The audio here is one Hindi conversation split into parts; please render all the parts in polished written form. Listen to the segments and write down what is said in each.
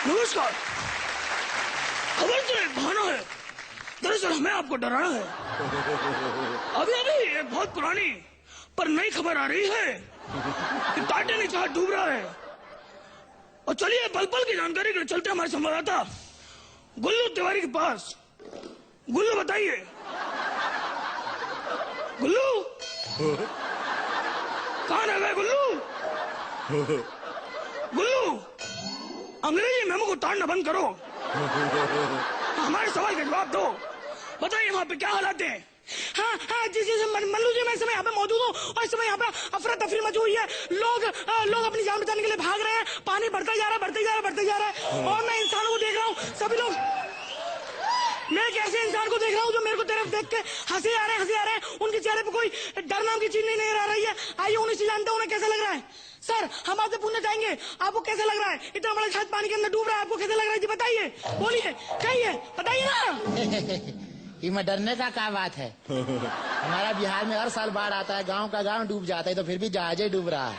नमस्कार। खबर तो एक बहाना है, दरअसल हमें आपको डराना है। अभी अभी एक बहुत पुरानी पर नई खबर आ रही है कि टाइटैनिक जहाज डूब रहा है। और चलिए पल पल की जानकारी के लिए चलते हमारे संवाददाता गुल्लू तिवारी के पास। गुल्लू बताइए। गुल्लू कहाँ रह गए गुल्लू? गुल्लू अंग्रेजी मेमो को ताड़ना बंद करो, हमारे सवाल का जवाब दो। बताइए वहाँ पे क्या हालात हैं? हाँ हाँ जी जी मल्लू जी, मैं इस समय यहाँ पे मौजूद हूँ और इस समय यहाँ पे अफरा तफरी मची हुई है। लोग अपनी जान बचाने के लिए भाग रहे हैं। पानी बढ़ता जा रहा है, बढ़ते जा रहा है, बढ़ते जा रहा है। और मैं इंसानों को देख रहा हूँ, सभी लोग। मैं एक ऐसे इंसान को देख रहा हूँ जो मेरे को तरफ देख के हंसी आ रहे हैं। उनके चेहरे पे कोई डर नाम की चीज नहीं नजर आ रही है। आइए उन्हें से जानते हैं उन्हें कैसा लग रहा है। सर हम आपसे पूछना चाहेंगे, आपको कैसा लग रहा है? इतना बड़ा जहाज पानी के अंदर डूब रहा है, आपको कैसा लग रहा है? जी बताइए, बोलिए, कहिए, बताइए ना। इसमें डरने का क्या बात है? हमारा बिहार में हर साल बाढ़ आता है, गांव का गांव डूब जाता है, तो फिर भी जहाज ही डूब रहा है।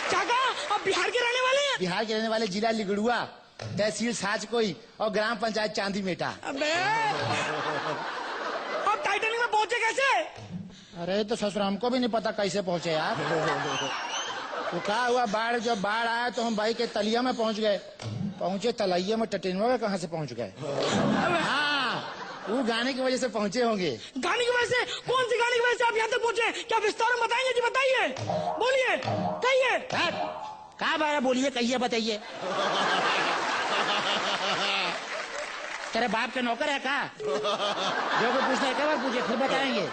क्या कहा? आप बिहार के रहने वाले हैं? बिहार के रहने वाले, जिला लिगड़ुआ, तहसील साचकोई और ग्राम पंचायत चांदी मेटा। अबे आप टाइटैनिक में पहुंचे कैसे? अरे तो ससुर हमको भी नहीं पता कैसे पहुंचे यार। तो क्या हुआ, जब बाढ़ आया तो हम भाई के तलिया में पहुंच गए। पहुंचे तलैया में, टटेनवा में कहाँ से पहुंच गए? हाँ, वो गाने की वजह से पहुंचे होंगे। गाने की वजह से? कौन सी गाने की वजह से आप यहाँ तक पहुंचे? क्या विस्तार में बताएंगे? जी बताइए, बोलिए, कहिए। क्या बात है, बोलिए, कहिए, बताइए। तेरे बाप के नौकर है क्या? जो भी पूछना है क्या बार पूछे, फिर बताएंगे।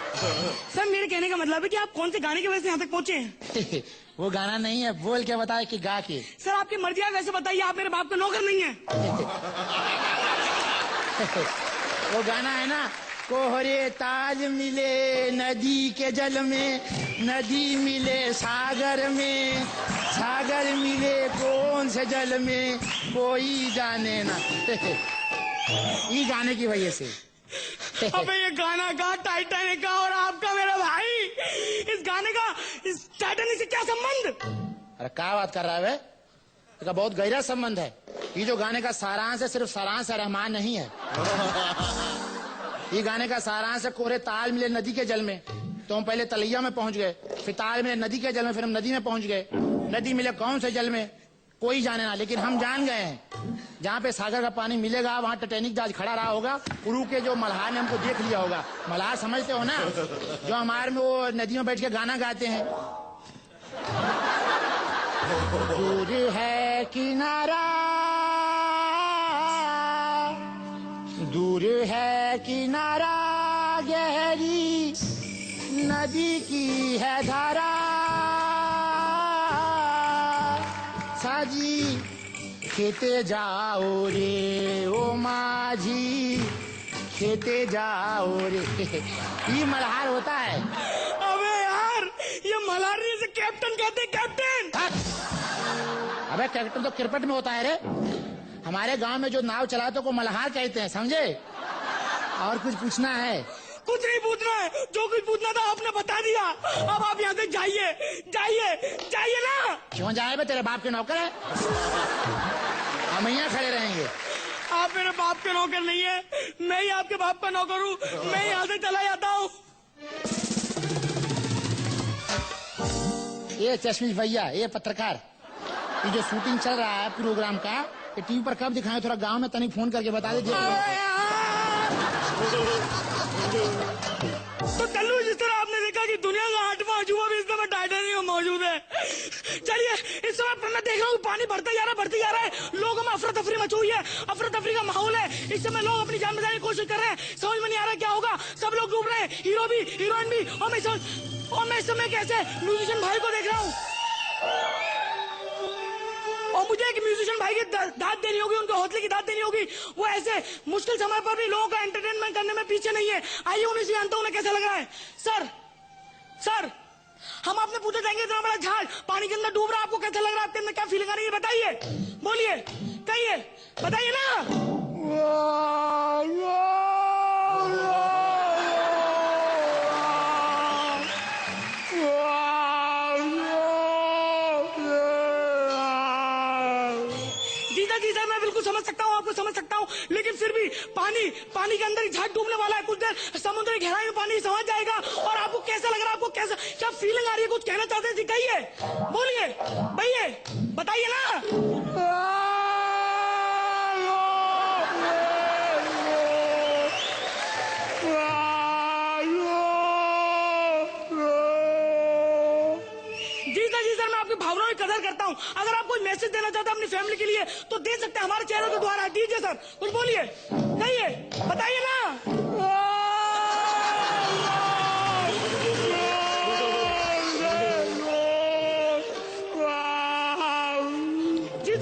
सर मेरे कहने का मतलब है कि आप कौन से गाने की वजह से यहाँ तक पहुंचे हैं? वो गाना नहीं है, बोल के बताए कि गा के। सर आपकी मर्जी है, वैसे बताइए, आप मेरे बाप का नौकर नहीं है। वो गाना है ना, कोहरे ताज मिले नदी के जल में, नदी मिले सागर में, सागर मिले कौन से जल में, कोई जाने ना। ये गाने की वजह से। अबे ये गाना का टाइटैनिक का और आपका मेरा भाई, इस गाने का इस टाइटैनिक से क्या संबंध? अरे क्या बात कर रहा है? इसका बहुत गहरा संबंध है। ये जो गाने का सारांश है, सिर्फ सारांश रहमान नहीं है। ये गाने का सारांश है, कोहरे ताल मिले नदी के जल में। तो हम पहले तलैया में पहुंच गए, फिर ताल मिले नदी के जल में, फिर हम नदी में पहुंच गए। नदी मिले कौन से जल में, कोई जाने ना, लेकिन हम जान गए हैं जहाँ पे सागर का पानी मिलेगा वहाँ टाइटैनिक जहाज खड़ा रहा होगा। उरू के जो मल्हार ने हमको देख लिया होगा। मल्हार समझते हो ना, जो हमारे में वो नदी में बैठ के गाना गाते हैं। दूर है किनारा, दूर है किनारा, गहरी नदी की है धारा, साजी खेते जाओ रे ओ माझी, खेते जाओ रे। ये मल्हार होता है। अबे यार ये मल्हार नहीं, से कैप्टन कहते हैं, कैप्टन। अबे कैप्टन तो क्रिकेट में होता है रे। हमारे गांव में जो नाव चलाते हैं को मल्हार कहते हैं, समझे? और कुछ पूछना है? कुछ नहीं पूछना है, जो कुछ पूछना था आपने बता दिया। अब आप यहाँ से जाइए, जाइए, जाइए ना। क्यों जाए बे, तेरे बाप के नौकर है? हम यहाँ खड़े रहेंगे। आप मेरे बाप के नौकर नहीं है, मैं ही आपके बाप का नौकर हूँ। मैं यहाँ से चला जाता हूँ। ये चश्मिश भैया, ये पत्रकार, ये जो शूटिंग चल रहा है प्रोग्राम का, ये टीवी पर कब दिखाएं? थोड़ा गांव में तनिक फोन करके बता दीजिए। तो टल्लू, जिस तरह आपने देखा कि दुनिया का 8वां अजूबा भी इस समय टाइटैनिक में मौजूद है। चलिए, इस समय मैं देख रहा हूँ पानी बढ़ता जा रहा है, बढ़ते जा रहा है। लोगों में अफरा तफरी मची हुई है, अफरा तफरी का माहौल है। इस समय लोग अपनी जान बचाने की कोशिश कर रहे हैं। समझ में नहीं आ रहा क्या होगा। सब लोग डूब रहे हैं, हीरो भी, हीरोइन भी। और मैं इस समय कैसे म्यूजिशियन भाई को देख रहा हूँ, और मुझे एक म्यूजिशियन भाई की दाद देनी होगी, उनके हौसले की दाद देनी होगी। वो ऐसे मुश्किल समय पर भी लोगों का एंटरटेनमेंट करने में पीछे नहीं है। आइए उन्हें से जानता हूं उन्हें कैसा लग रहा है। सर हम आपने पूछे जाएंगे, इतना बड़ा जहाज पानी के अंदर डूब रहा है, आपको कैसा लग रहा है? आपके अंदर क्या फीलिंग आ रही है? बताइए, बोलिए, कहिए, बताइए ना। आपको समझ सकता हूँ, लेकिन फिर भी पानी के अंदर ही जहाज डूबने वाला है, कुछ देर समुद्र की गहराई में पानी समझ जाएगा। और आपको कैसा लग रहा है, आपको कैसा क्या फीलिंग आ रही है, कुछ कहना चाहते हैं? दिखाइए, बोलिए भैया, बताइए ना। जी सर, मैं आपकी भावनाओं की कदर करता हूँ। अगर आप कोई मैसेज देना चाहते हैं अपनी फैमिली के लिए तो दे सकते हैं हमारे चैनल के द्वारा। दीजिए सर, कुछ बोलिए, कहिए, बताइए ना। जी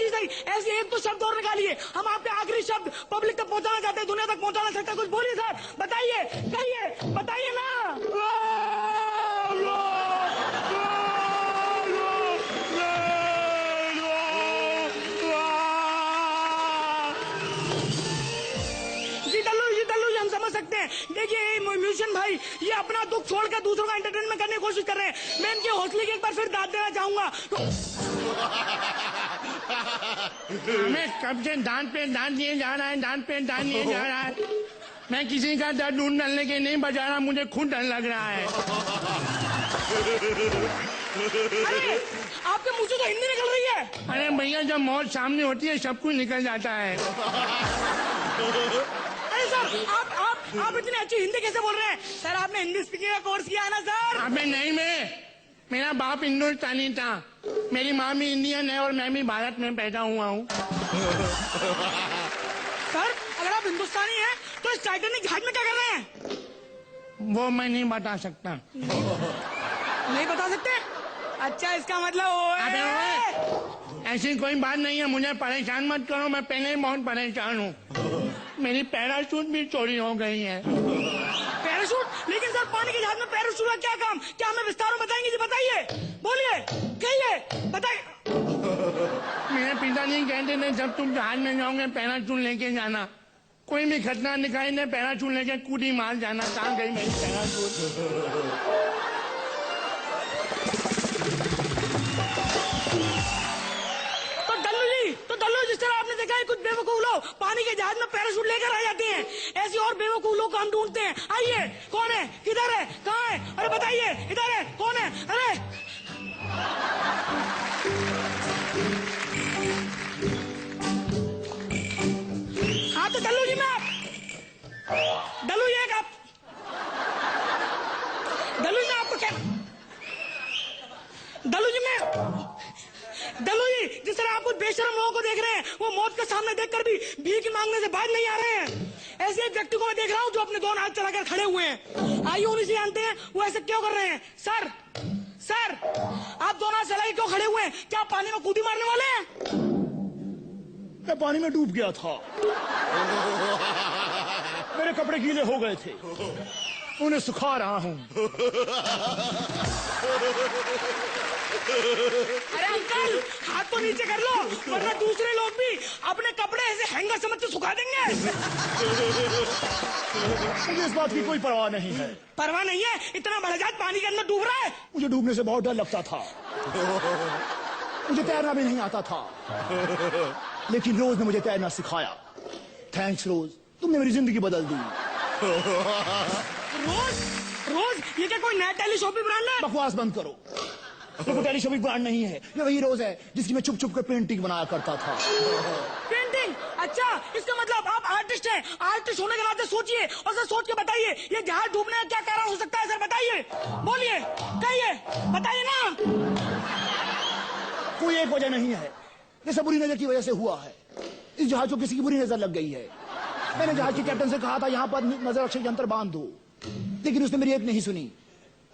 सर, ऐसे एक तो शब्द और निकालिए। हम आपके आखिरी शब्द पब्लिक तक पहुंचाना चाहते हैं, दुनिया तक पहुंचाना चाहते हैं। कुछ बोलिए सर, बताइए, कहिए, बताइए ना। हम समझ सकते हैं। देखिए म्यूजिशियन भाई, ये अपना दुख छोड़कर दूसरों का एंटरटेनमेंट करने की कोशिश कर रहे हैं। मैं इनके हौसले की एक बार फिर दाद देना चाहूंगा। हमें कब से दांत पे दांत दिए जा रहा है, दांत पे दांत दिए जा रहा है। मैं किसी का दर्द ढूंढ डालने के नहीं बजा रहा, मुझे खुद डर लग रहा है। अरे आपके मुंह से तो हिंदी निकल रही है। अरे भैया, जब मौत सामने होती है सब कुछ निकल जाता है। अरे सर, आप इतनी अच्छी हिंदी कैसे बोल रहे हैं? सर आपने हिंदी स्पीकिंग का कोर्स किया है ना सर? अबे नहीं, मेरा बाप हिंदुस्तानी था, मेरी माँ भी इंडियन है और मैं भी भारत में पैदा हुआ हूँ। सर अगर आप हिंदुस्तानी हैं तो इस टाइटैनिक जहाज में क्या कर रहे हैं? वो मैं नहीं बता सकता। नहीं बता सकते? अच्छा, इसका मतलब ऐसी कोई बात नहीं है, मुझे परेशान मत करो, मैं पहले ही बहुत परेशान हूँ। मेरी पैराशूट भी चोरी हो गई है। पैराशूट? लेकिन सर पानी के जहाज में पैराशूट का क्या काम? क्या हमें विस्तार में बताएंगे जी? बताइए, बोलिए, कहिए, बताइए। मेरे पिताजी कहते थे जब तुम जहाज में जाओगे पैराशूट लेके जाना, कोई भी खतरा दिखाई दे पैराशूट लेके कूदी मार जाना। कहाँ गई मेरी पैराशूट? तो दल्लू, जिस तरह आपने देखा है कुछ बेवकूफ लोग पानी के जहाज में पैराशूट लेकर आ जाते हैं, ऐसे और बेवकूफ लोग को हम ढूंढते हैं। आइए, कौन है, किधर है, कहाँ है? अरे बताइए, इधर है, कौन है? अरे हाँ, तो दल्लू जी, दल्लू ये आप दल्लू जी, मैं आपको क्या दल्लू जी, जिस तरह आप कुछ बेशरम लोगों को देख रहे हैं, वो मौत के सामने देखकर भी भीख मांगने से बाहर नहीं आ रहे हैं। ऐसे एक व्यक्ति को मैं देख रहा हूँ जो अपने दोनों हाथ चलाकर खड़े हुए हैं। आइए उन्हीं से जानते हैं वो ऐसे क्यों कर रहे हैं। सर, आप दोनों हाथ चला के क्यों खड़े हुए हैं? क्या आप पानी में कूदी मारने वाले हैं? मैं पानी में डूब गया था, मेरे कपड़े गीले हो गए थे, उन्हें सुखा रहा हूँ। अरे अंकल, हाथ तो नीचे कर लो, वरना दूसरे लोग भी अपने कपड़े ऐसे हैंगर समझ के सुखा देंगे। मुझे इस बात की कोई परवाह नहीं है। परवाह नहीं है? इतना बड़ा जहाज पानी के अंदर डूब रहा है। मुझे डूबने से बहुत डर लगता था, मुझे तैरना भी नहीं आता था, लेकिन रोज ने मुझे तैरना सिखाया। थैंक्स रोज, तुमने मेरी जिंदगी बदल दी। रोज ये क्या कोई नया टेलीशॉपिंग ब्रांड है? बकवास बंद करो, ये कोई टेलीशॉपिंग ब्रांड नहीं है, ये वही रोज है जिसकी मैं छुप छुप कर पेंटिंग बनाया करता था। पेंटिंग? अच्छा, इसका मतलब आप आर्टिस्ट हैं। आर्टिस्ट होने के नाते सोचिए और सर सोच के बताइए, ये जहाज डूबने का क्या कारण हो सकता है? सर बताइए, बोलिए, कहिए, बताइए ना। कोई एक वजह नहीं है, ये सब बुरी नजर की वजह से हुआ है। इस जहाज को किसी की बुरी नजर लग गई है। मैंने जहाज के कैप्टन से कहा था यहाँ पर नजर रक्षक यंत्र बांध दो, लेकिन उसने मेरी एक नहीं सुनी।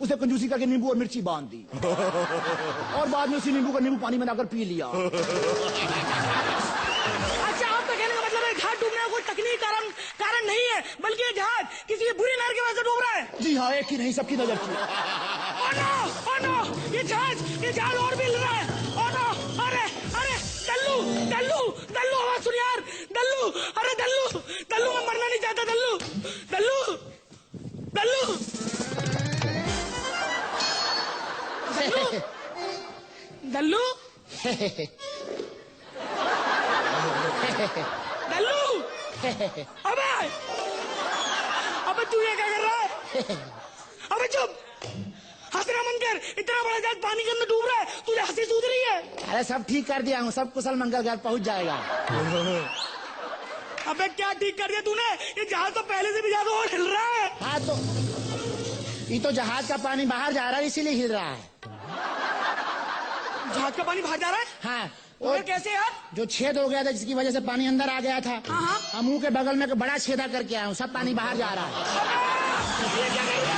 उसने कंजूसी करके नींबू और मिर्ची बांध दी और बाद में उसी नींबू का नींबू पानी में लाकर पी लिया। अच्छा, आपका कहने का मतलब है जहाज डूबने का कोई तकनीकी कारण नहीं है, बल्कि ये जहाज किसी की बुरी नजर की वजह से डूब रहा है। जी हाँ, एक ही नहीं, सबकी नजर की। ओह नो, ये जहाज और भी हिल रहा है। ओह नो, अरे दल्लू, आवाज सुन यार, दल्लू, अरे दल्लू, मैं मरना नहीं चाहता। दल्लू, डल्लू अबे अबे तू ये क्या कर रहा है? अबे चुप, हंसना मन कर, इतना बड़ा जहाज पानी के अंदर डूब रहा है, तुझे हंसी सूझ रही है? अरे सब ठीक कर दिया हूँ, सब कुशल मंगल घर पहुंच जाएगा। अबे क्या ठीक कर दिया तूने? ये जहाज तो पहले से भी ज्यादा और हिल रहा है। हाँ तो ये तो जहाज का पानी बाहर जा रहा है इसीलिए हिल रहा है। जहाज का पानी बाहर जा रहा है? हाँ और कैसे यार? जो छेद हो गया था जिसकी वजह से पानी अंदर आ गया था, हाँ। हम मुंह के बगल में एक बड़ा छेदा करके आया हूँ, सब पानी बाहर जा रहा है। ये क्या कर